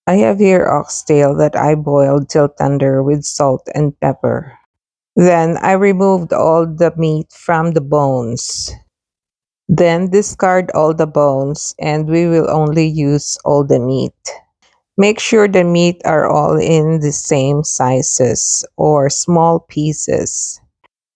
I have here oxtail that I boiled till tender with salt and pepper. Then I removed all the meat from the bones. Then discard all the bones and we will only use all the meat. Make sure the meat are all in the same sizes or small pieces.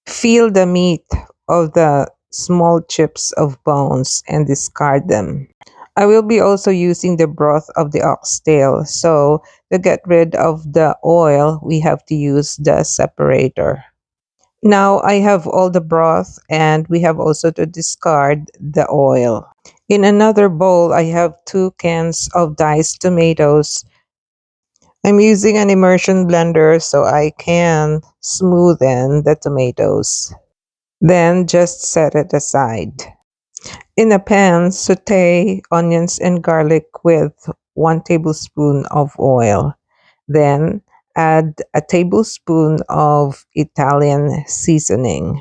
Feel the meat of the small chips of bones and discard them. I will be also using the broth of the oxtail, so to get rid of the oil, we have to use the separator. Now I have all the broth and we have also to discard the oil. In another bowl, I have 2 cans of diced tomatoes. I'm using an immersion blender so I can smoothen the tomatoes. Then just set it aside. In a pan, saute onions and garlic with 1 tablespoon of oil. Then add a tablespoon of Italian seasoning.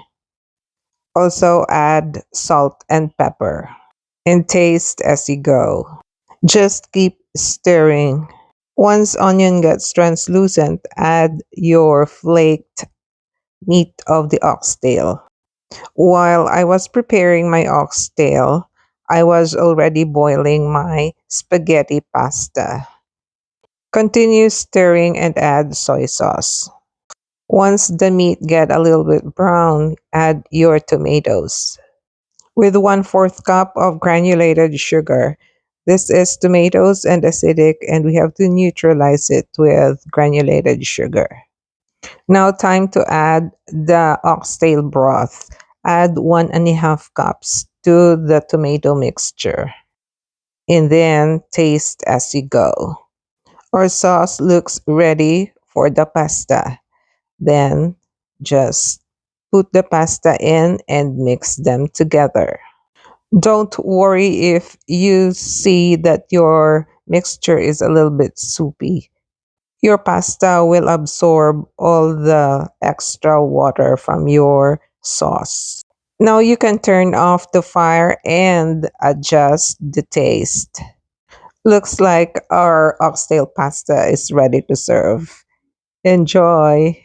Also add salt and pepper and taste as you go. Just keep stirring. Once onion gets translucent, add your flaked meat of the oxtail. While I was preparing my oxtail, I was already boiling my spaghetti pasta. Continue stirring and add soy sauce. Once the meat get a little bit brown, add your tomatoes. With 1/4 cup of granulated sugar. This is tomatoes and acidic and we have to neutralize it with granulated sugar. Now time to add the oxtail broth. Add 1.5 cups to the tomato mixture and then taste as you go. Our sauce looks ready for the pasta. Then just put the pasta in and mix them together. Don't worry if you see that your mixture is a little bit soupy. Your pasta will absorb all the extra water from your sauce. Now you can turn off the fire and adjust the taste. Looks like our oxtail pasta is ready to serve. Enjoy!